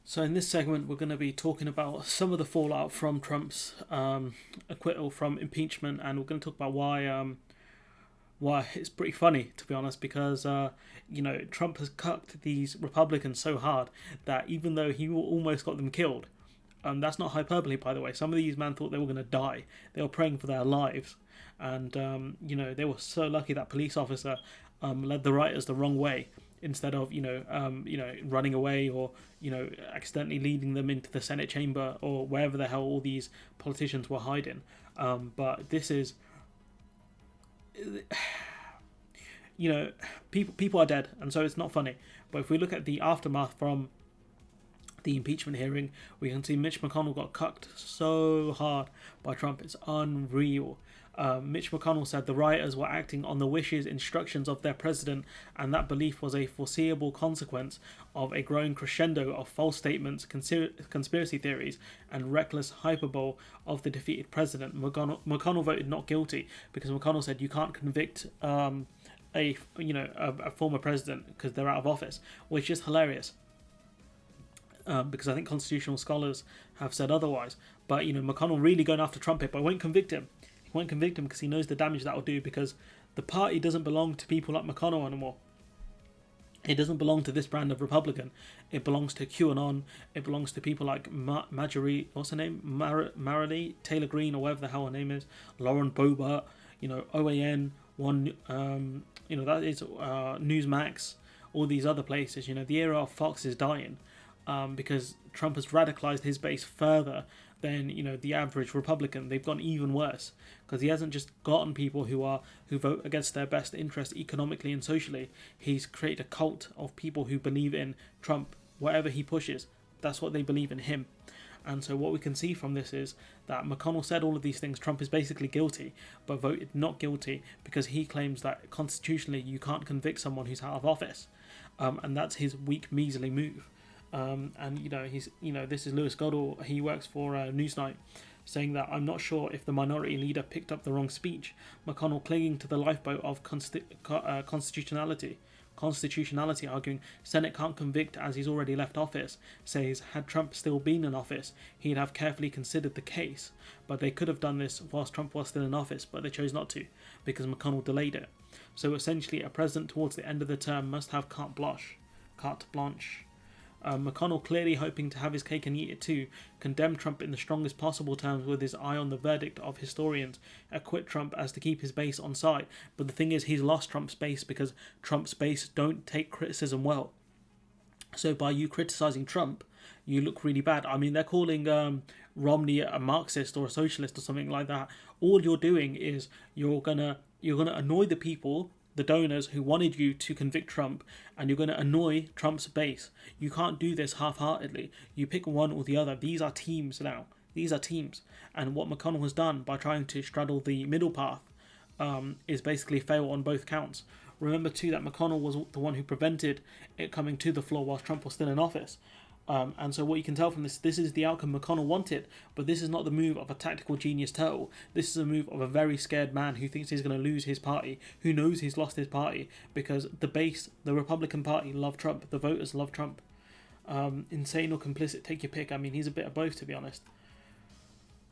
So in this segment, we're going to be talking about some of the fallout from Trump's acquittal from impeachment, and we're going to talk about why it's pretty funny, to be honest, because Trump has cucked these Republicans so hard that even though he almost got them killed, that's not hyperbole, by the way. Some of these men thought they were going to die. They were praying for their lives, and they were so lucky that police officer led the rioters the wrong way instead of running away or accidentally leading them into the Senate chamber or wherever the hell all these politicians were hiding. But this is, people are dead, and so it's not funny. But if we look at the aftermath from the impeachment hearing, we can see Mitch McConnell got cucked so hard by Trump. It's unreal. Mitch McConnell said the rioters were acting on the wishes, instructions of their president, and that belief was a foreseeable consequence of a growing crescendo of false statements, conspiracy theories, and reckless hyperbole of the defeated president. McConnell voted not guilty because McConnell said you can't convict a former president because they're out of office, which is hilarious. Because I think constitutional scholars have said otherwise. But McConnell really going after Trump here, but won't convict him. He won't convict him because he knows the damage that will do, because the party doesn't belong to people like McConnell anymore. It doesn't belong to this brand of Republican. It belongs to QAnon. It belongs to people like Marjorie, what's her name? Marilee Taylor Greene, or whatever the hell her name is. Lauren Boebert, OAN, that is Newsmax, all these other places. The era of Fox is dying. Because Trump has radicalized his base further than the average Republican. They've gone even worse because he hasn't just gotten people who vote against their best interest economically and socially. He's created a cult of people who believe in Trump. Whatever he pushes, that's what they believe in him. And so what we can see from this is that McConnell said all of these things. Trump is basically guilty, but voted not guilty because he claims that constitutionally you can't convict someone who's out of office, and that's his weak, measly move. This is Lewis Goddard. He works for Newsnight, saying that I'm not sure if the minority leader picked up the wrong speech. McConnell clinging to the lifeboat of constitutionality, arguing Senate can't convict as he's already left office. Says had Trump still been in office, he'd have carefully considered the case. But they could have done this whilst Trump was still in office, but they chose not to because McConnell delayed it. So essentially, a president towards the end of the term must have carte blanche. McConnell, clearly hoping to have his cake and eat it too, condemned Trump in the strongest possible terms with his eye on the verdict of historians, acquit Trump as to keep his base on side. But the thing is, he's lost Trump's base because Trump's base don't take criticism well. So by you criticising Trump, you look really bad. I mean, they're calling Romney a Marxist or a socialist or something like that. All you're doing is you're gonna annoy the people, the donors who wanted you to convict Trump, and you're going to annoy Trump's base. You can't do this half-heartedly. You pick one or the other. These are teams now. These are teams. And what McConnell has done by trying to straddle the middle path is basically fail on both counts. Remember too that McConnell was the one who prevented it coming to the floor whilst Trump was still in office. And so what you can tell from this is the outcome McConnell wanted, but this is not the move of a tactical genius turtle. This is a move of a very scared man who thinks he's going to lose his party, who knows he's lost his party, because the base, the Republican Party, love Trump, the voters love Trump. Insane or complicit, take your pick. I mean, he's a bit of both, to be honest.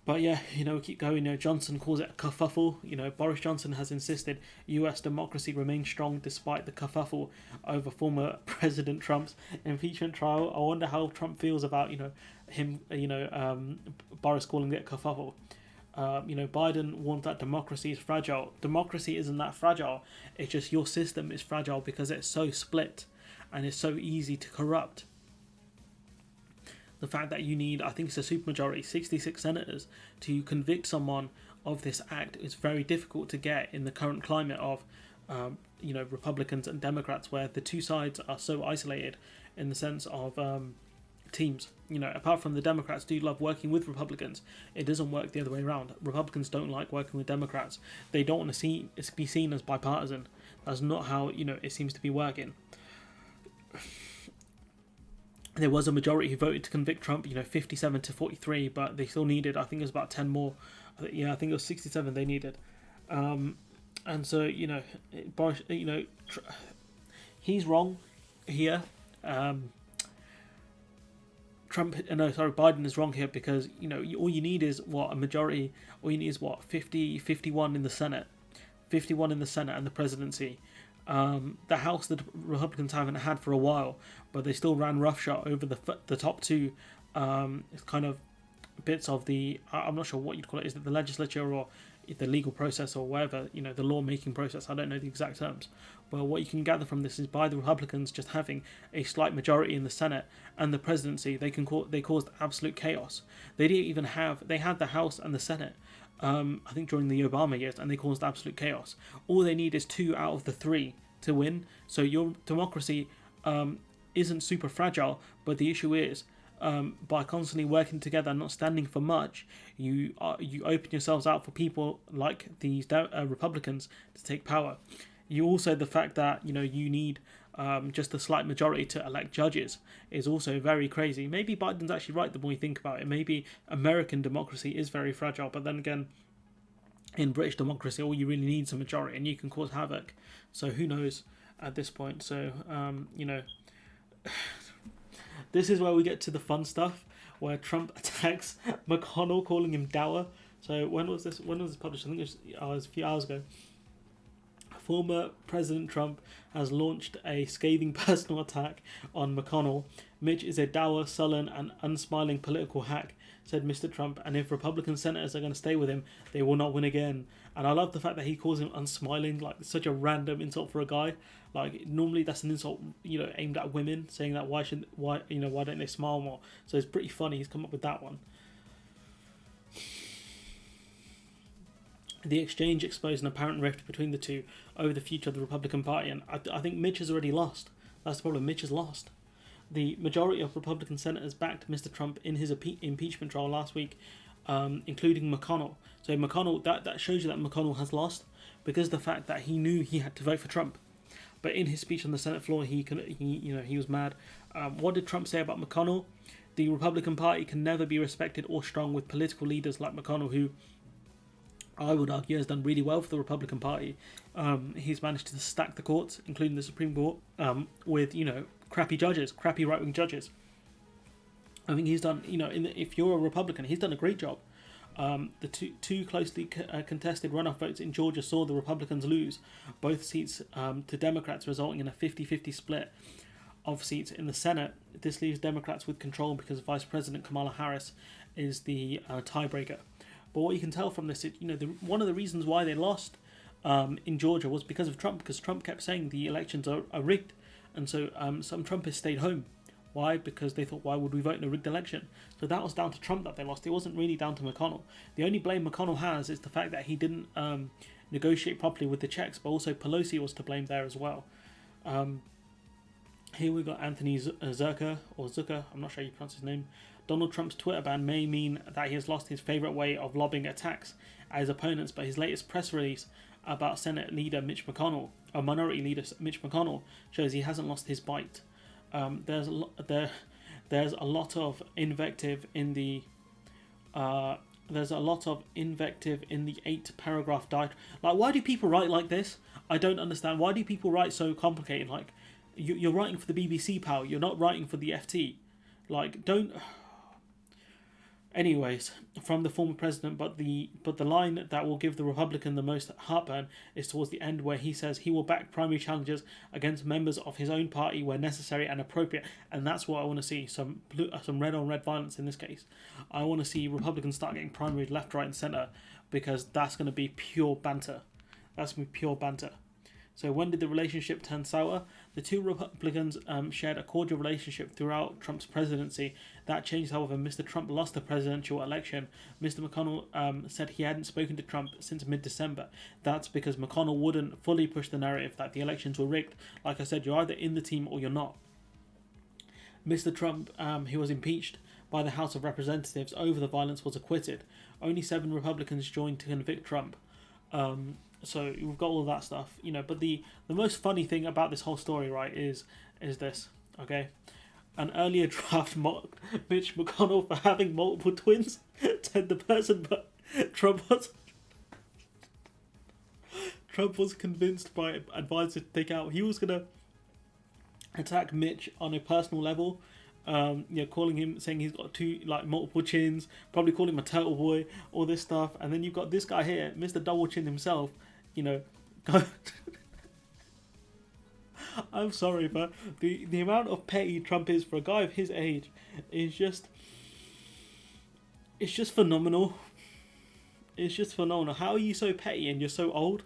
But yeah, keep going. Johnson calls it a kerfuffle. Boris Johnson has insisted US democracy remains strong despite the kerfuffle over former President Trump's impeachment trial. I wonder how Trump feels about, him, Boris calling it a kerfuffle. Biden warned that democracy is fragile. Democracy isn't that fragile. It's just your system is fragile because it's so split and it's so easy to corrupt. The fact that you need, I think it's a supermajority, 66 senators, to convict someone of this act is very difficult to get in the current climate of, Republicans and Democrats, where the two sides are so isolated in the sense of teams. Apart from the Democrats do love working with Republicans, it doesn't work the other way around. Republicans don't like working with Democrats. They don't want to be seen as bipartisan. That's not how, it seems to be working. There was a majority who voted to convict Trump, 57 to 43, but they still needed, I think it was about 10 more. I think it was 67 they needed. And so, Boris, he's wrong here. Biden is wrong here because all you need is what a majority. All you need is what 51 in the Senate, 51 in the Senate and the presidency. The House the Republicans haven't had for a while, but they still ran roughshod over the top two kind of bits of the. I'm not sure what you'd call it. Is it the legislature or the legal process or whatever? The lawmaking process. I don't know the exact terms. But what you can gather from this is by the Republicans just having a slight majority in the Senate and the presidency, they caused absolute chaos. They didn't even they had the House and the Senate, I think during the Obama years, and they caused absolute chaos. All they need is 2 out of the 3 to win. So your democracy isn't super fragile, but the issue is by constantly working together and not standing for much, you open yourselves out for people like these Republicans to take power. You also, the fact that you need just a slight majority to elect judges is also very crazy. Maybe Biden's actually right the more you think about it. Maybe American democracy is very fragile, but then again, in British democracy, all you really need is a majority, and you can cause havoc. So who knows at this point? So this is where we get to the fun stuff, where Trump attacks McConnell, calling him dour. So when was this published? I think it was a few hours ago. Former President Trump has launched a scathing personal attack on McConnell. Mitch is a dour, sullen, and unsmiling political hack, said Mr. Trump, and if Republican senators are going to stay with him, they will not win again. And I love the fact that he calls him unsmiling, like such a random insult for a guy. Like normally that's an insult, aimed at women, saying that why don't they smile more? So it's pretty funny. He's come up with that one. The exchange exposed an apparent rift between the two over the future of the Republican Party, and I think Mitch has already lost. That's the problem. Mitch has lost. The majority of Republican senators backed Mr. Trump in his impeachment trial last week, including McConnell. So McConnell, that shows you that McConnell has lost because of the fact that he knew he had to vote for Trump. But in his speech on the Senate floor, he was mad. What did Trump say about McConnell? The Republican Party can never be respected or strong with political leaders like McConnell, who I would argue has done really well for the Republican Party. He's managed to stack the courts, including the Supreme Court, with crappy judges, crappy right-wing judges. I think he's done, if you're a Republican, he's done a great job. The two closely contested runoff votes in Georgia saw the Republicans lose both seats to Democrats, resulting in a 50-50 split of seats in the Senate. This leaves Democrats with control because Vice President Kamala Harris is the tiebreaker. But what you can tell from this, one of the reasons why they lost in Georgia was because of Trump, because Trump kept saying the elections are rigged. And so some Trumpists stayed home. Why? Because they thought, why would we vote in a rigged election? So that was down to Trump that they lost. It wasn't really down to McConnell. The only blame McConnell has is the fact that he didn't negotiate properly with the Czechs, but also Pelosi was to blame there as well. Here we got Anthony Zucker, I'm not sure how you pronounce his name. Donald Trump's Twitter ban may mean that he has lost his favourite way of lobbing attacks at his opponents, but his latest press release about Senate leader Mitch McConnell, or Minority Leader Mitch McConnell, shows he hasn't lost his bite. There's a lot of invective in the 8-paragraph diatribe. Like, why do people write like this? I don't understand. Why do people write so complicated? Like, you're writing for the BBC, pal. You're not writing for the FT. Like, don't. Anyways, from the former president, but the line that will give the Republican the most heartburn is towards the end, where he says he will back primary challenges against members of his own party where necessary and appropriate, and that's what I want to see, some red on red violence in this case. I want to see Republicans start getting primaried left, right and centre, because that's going to be pure banter. That's going to be pure banter. So when did the relationship turn sour? The two Republicans shared a cordial relationship throughout Trump's presidency. That changed, however, Mr. Trump lost the presidential election. Mr. McConnell said he hadn't spoken to Trump since mid-December. That's because McConnell wouldn't fully push the narrative that the elections were rigged. Like I said, you're either in the team or you're not. Mr. Trump, who was impeached by the House of Representatives over the violence, was acquitted. Only 7 Republicans joined to convict Trump. So we've got all of that stuff, but the most funny thing about this whole story, right, is this, okay? An earlier draft mocked Mitch McConnell for having multiple twins, said the person, but Trump was convinced by advisors to take out. He was going to attack Mitch on a personal level, Calling him, saying he's got multiple chins, probably calling him a turtle boy, all this stuff. And then you've got this guy here, Mr. Double Chin himself, I'm sorry, but the amount of petty Trump is for a guy of his age is just, it's just phenomenal. It's just phenomenal. How are you so petty and you're so old?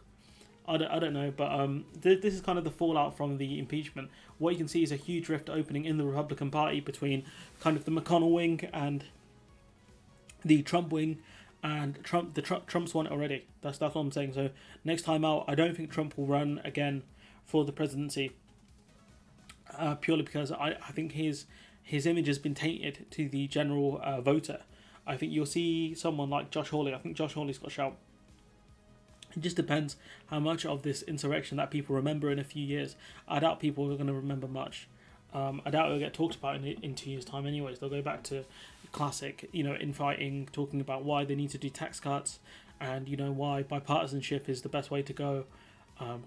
I don't know, but this is kind of the fallout from the impeachment. What you can see is a huge rift opening in the Republican Party between kind of the McConnell wing and the Trump wing, and Trump's won it already. That's what I'm saying. So next time out, I don't think Trump will run again for the presidency, purely because I think his image has been tainted to the general voter. I think you'll see someone like Josh Hawley. I think Josh Hawley's got a shout. It just depends how much of this insurrection that people remember in a few years. I doubt people are going to remember much. I doubt it'll get talked about in 2 years' time anyways. They'll go back to classic, infighting, talking about why they need to do tax cuts and, why bipartisanship is the best way to go.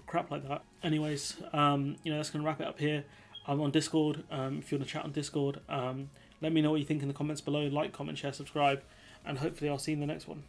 Crap like that. Anyways, that's going to wrap it up here. I'm on Discord. If you want to chat on Discord, let me know what you think in the comments below. Like, comment, share, subscribe, and hopefully I'll see you in the next one.